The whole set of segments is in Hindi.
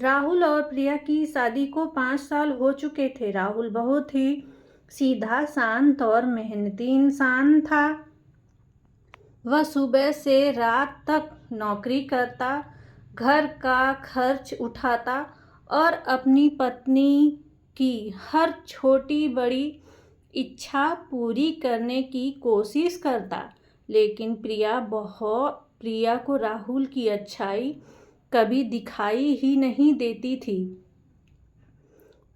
राहुल और प्रिया की शादी को 5 साल हो चुके थे। राहुल बहुत ही सीधा, शांत और मेहनती इंसान था। वह सुबह से रात तक नौकरी करता, घर का खर्च उठाता और अपनी पत्नी की हर छोटी बड़ी इच्छा पूरी करने की कोशिश करता। लेकिन प्रिया को राहुल की अच्छाई कभी दिखाई ही नहीं देती थी।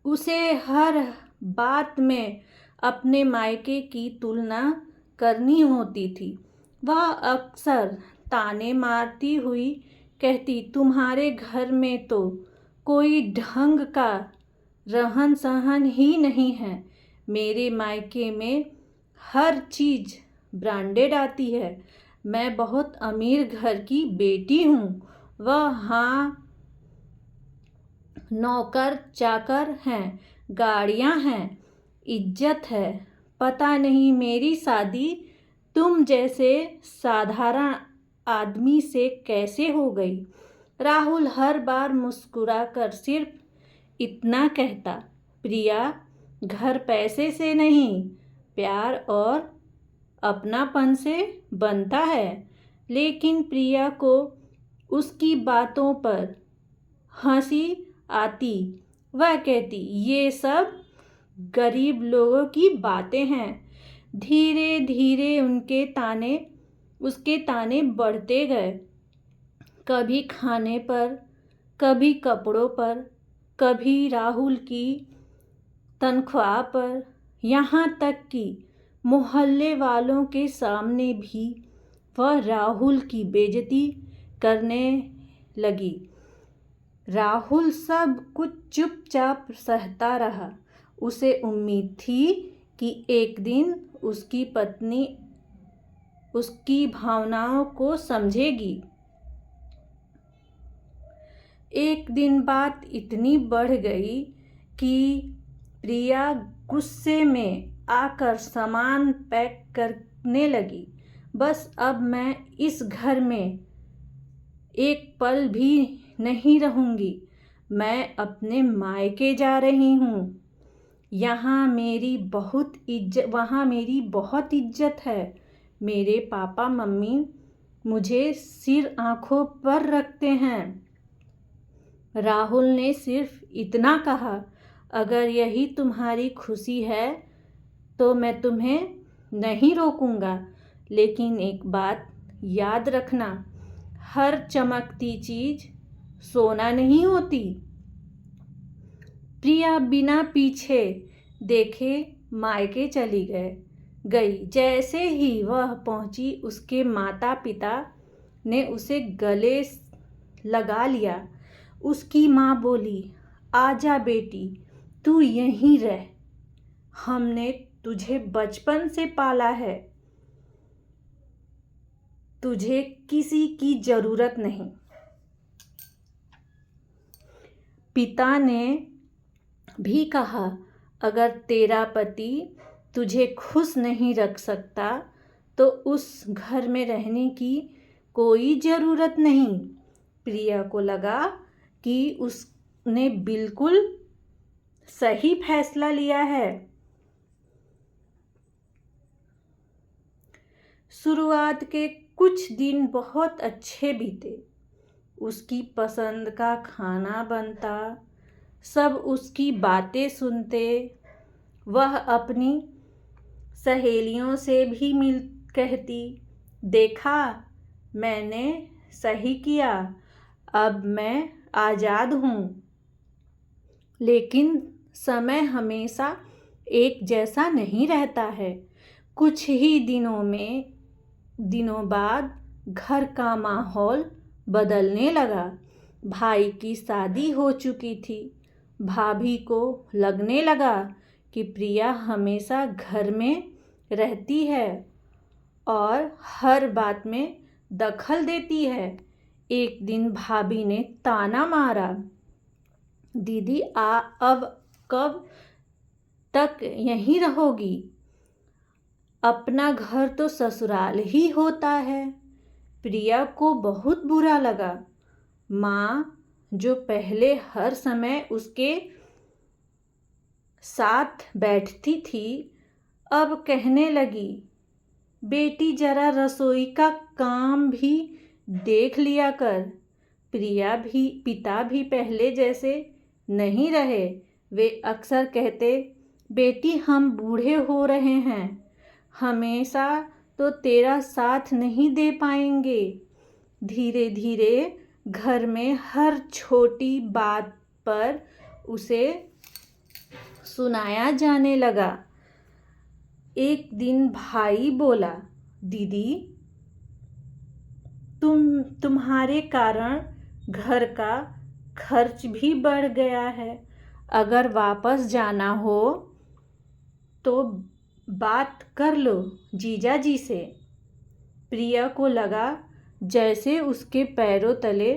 उसे हर बात में अपने मायके की तुलना करनी होती थी। वह अक्सर ताने मारती हुई कहती, तुम्हारे घर में तो कोई ढंग का रहन सहन ही नहीं है। मेरे मायके में हर चीज़ ब्रांडेड आती है। मैं बहुत अमीर घर की बेटी हूँ। वह हाँ, नौकर चाकर हैं, गाड़ियाँ हैं, इज्जत है। पता नहीं मेरी शादी तुम जैसे साधारण आदमी से कैसे हो गई। राहुल हर बार मुस्कुराकर सिर्फ इतना कहता, प्रिया, घर पैसे से नहीं, प्यार और अपनापन से बनता है। लेकिन प्रिया को उसकी बातों पर हंसी आती। वह कहती, ये सब गरीब लोगों की बातें हैं। धीरे धीरे उसके ताने बढ़ते गए। कभी खाने पर, कभी कपड़ों पर, कभी राहुल की तनख्वाह पर, यहाँ तक कि मोहल्ले वालों के सामने भी वह राहुल की बेइज्जती करने लगी। राहुल सब कुछ चुपचाप सहता रहा। उसे उम्मीद थी कि एक दिन उसकी पत्नी उसकी भावनाओं को समझेगी। एक दिन बात इतनी बढ़ गई कि प्रिया गुस्से में आकर सामान पैक करने लगी। बस अब मैं इस घर में एक पल भी नहीं रहूंगी। मैं अपने मायके जा रही हूँ। वहाँ मेरी बहुत इज्जत है। मेरे पापा मम्मी मुझे सिर आंखों पर रखते हैं। राहुल ने सिर्फ इतना कहा, अगर यही तुम्हारी खुशी है तो मैं तुम्हें नहीं रोकूंगा। लेकिन एक बात याद रखना, हर चमकती चीज सोना नहीं होती। प्रिया बिना पीछे देखे मायके चली गई। जैसे ही वह पहुंची, उसके माता पिता ने उसे गले लगा लिया। उसकी माँ बोली, आजा बेटी, तू यहीं रह। हमने तुझे बचपन से पाला है। तुझे किसी की जरूरत नहीं। पिता ने भी कहा, अगर तेरा पति तुझे खुश नहीं रख सकता तो उस घर में रहने की कोई ज़रूरत नहीं। प्रिया को लगा कि उसने बिल्कुल सही फैसला लिया है। शुरुआत के कुछ दिन बहुत अच्छे बीते। उसकी पसंद का खाना बनता, सब उसकी बातें सुनते। वह अपनी सहेलियों से भी कहती, देखा, मैंने सही किया, अब मैं आज़ाद हूँ। लेकिन समय हमेशा एक जैसा नहीं रहता है। कुछ ही दिनों बाद घर का माहौल बदलने लगा। भाई की शादी हो चुकी थी। भाभी को लगने लगा कि प्रिया हमेशा घर में रहती है और हर बात में दखल देती है। एक दिन भाभी ने ताना मारा, दीदी अब कब तक यहीं रहोगी? अपना घर तो ससुराल ही होता है। प्रिया को बहुत बुरा लगा। माँ जो पहले हर समय उसके साथ बैठती थी, अब कहने लगी, बेटी जरा रसोई का काम भी देख लिया कर। पिता भी पहले जैसे नहीं रहे। वे अक्सर कहते, बेटी हम बूढ़े हो रहे हैं, हमेशा तो तेरा साथ नहीं दे पाएंगे। धीरे धीरे घर में हर छोटी बात पर उसे सुनाया जाने लगा। एक दिन भाई बोला, दीदी तुम्हारे कारण घर का खर्च भी बढ़ गया है। अगर वापस जाना हो तो बात कर लो जीजा जी से। प्रिया को लगा जैसे उसके पैरों तले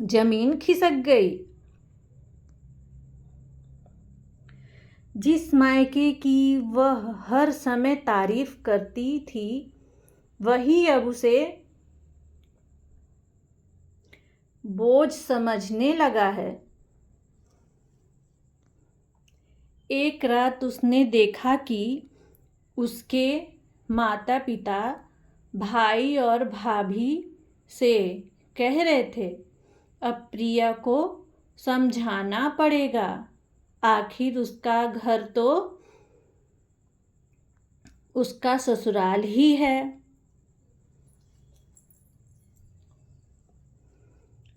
जमीन खिसक गई। जिस मायके की वह हर समय तारीफ करती थी, वही अब उसे बोझ समझने लगा है। एक रात उसने देखा कि उसके माता पिता भाई और भाभी से कह रहे थे, अब प्रिया को समझाना पड़ेगा, आखिर उसका घर तो उसका ससुराल ही है।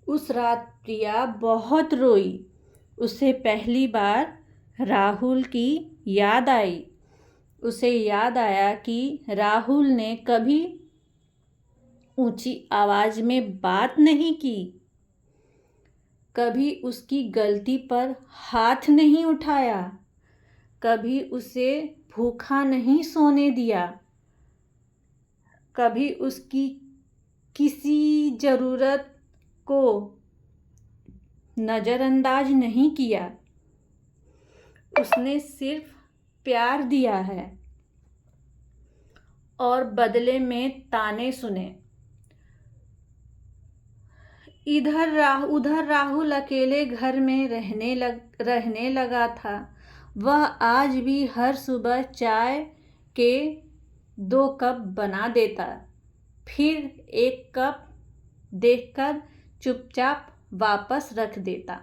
उस रात प्रिया बहुत रोई। उसे पहली बार राहुल की याद आई। उसे याद आया कि राहुल ने कभी ऊंची आवाज में बात नहीं की, कभी उसकी गलती पर हाथ नहीं उठाया, कभी उसे भूखा नहीं सोने दिया, कभी उसकी किसी ज़रूरत को नज़रअंदाज नहीं किया। उसने सिर्फ प्यार दिया है और बदले में ताने सुने। उधर राहुल अकेले घर में रहने लगा था। वह आज भी हर सुबह चाय के 2 कप बना देता, फिर 1 कप देखकर चुपचाप वापस रख देता।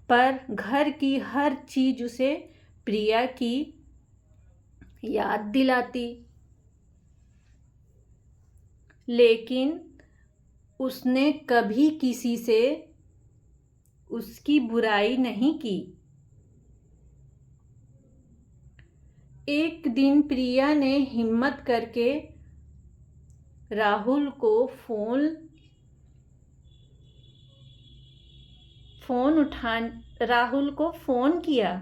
पर घर की हर चीज़ उसे प्रिया की याद दिलाती। लेकिन उसने कभी किसी से उसकी बुराई नहीं की। एक दिन प्रिया ने हिम्मत करके राहुल को फ़ोन किया।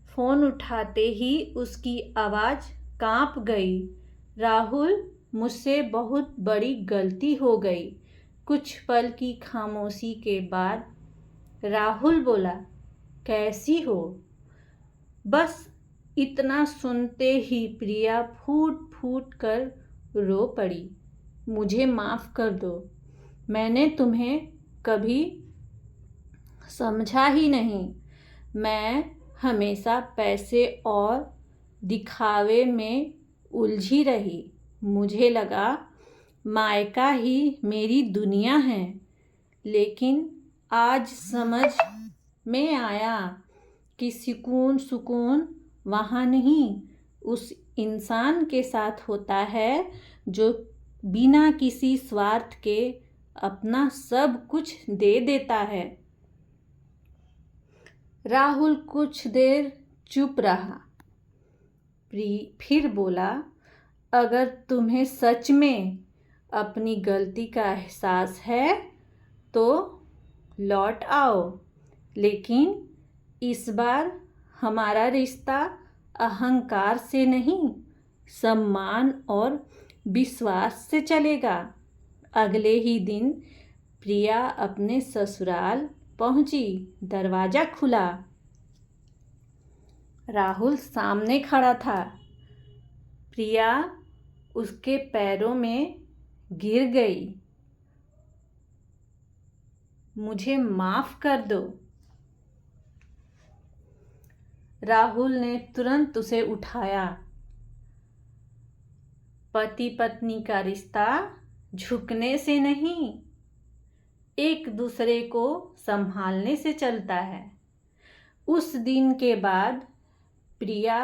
फ़ोन उठाते ही उसकी आवाज़ कांप गई। राहुल, मुझसे बहुत बड़ी गलती हो गई। कुछ पल की खामोशी के बाद राहुल बोला, कैसी हो? बस इतना सुनते ही प्रिया फूट फूट कर रो पड़ी। मुझे माफ़ कर दो, मैंने तुम्हें कभी समझा ही नहीं। मैं हमेशा पैसे और दिखावे में उलझी रही। मुझे लगा मायका ही मेरी दुनिया है, लेकिन आज समझ में आया कि सुकून वहाँ नहीं, उस इंसान के साथ होता है जो बिना किसी स्वार्थ के अपना सब कुछ दे देता है। राहुल कुछ देर चुप रहा, फिर बोला, अगर तुम्हें सच में अपनी गलती का एहसास है तो लौट आओ, लेकिन इस बार हमारा रिश्ता अहंकार से नहीं, सम्मान और विश्वास से चलेगा। अगले ही दिन प्रिया अपने ससुराल पहुंची। दरवाज़ा खुला। राहुल सामने खड़ा था। प्रिया उसके पैरों में गिर गई। मुझे माफ़ कर दो। राहुल ने तुरंत उसे उठाया। पति पत्नी का रिश्ता झुकने से नहीं, एक दूसरे को संभालने से चलता है। उस दिन के बाद प्रिया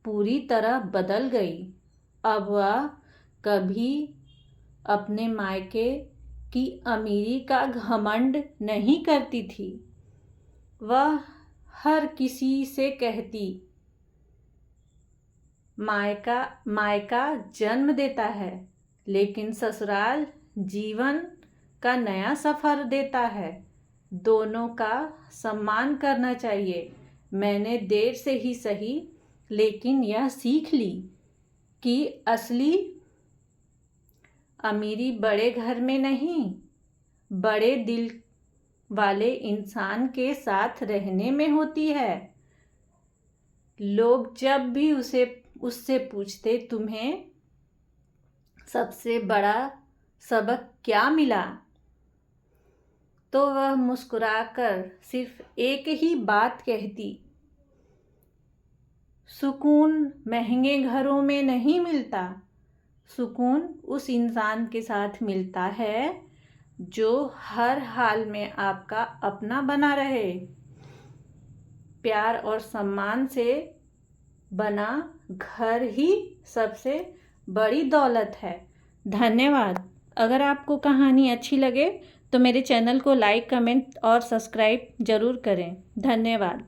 पूरी तरह बदल गई। अब वह कभी अपने मायके की अमीरी का घमंड नहीं करती थी। वह हर किसी से कहती, मायका जन्म देता है, लेकिन ससुराल जीवन का नया सफ़र देता है। दोनों का सम्मान करना चाहिए। मैंने देर से ही सही, लेकिन यह सीख ली कि असली अमीरी बड़े घर में नहीं, बड़े दिल वाले इंसान के साथ रहने में होती है। लोग जब भी उससे पूछते, तुम्हें सबसे बड़ा सबक क्या मिला, तो वह मुस्कुराकर सिर्फ एक ही बात कहती, सुकून महंगे घरों में नहीं मिलता। सुकून उस इंसान के साथ मिलता है जो हर हाल में आपका अपना बना रहे। प्यार और सम्मान से बना घर ही सबसे बड़ी दौलत है। धन्यवाद। अगर आपको कहानी अच्छी लगे तो मेरे चैनल को लाइक, कमेंट और सब्सक्राइब ज़रूर करें। धन्यवाद।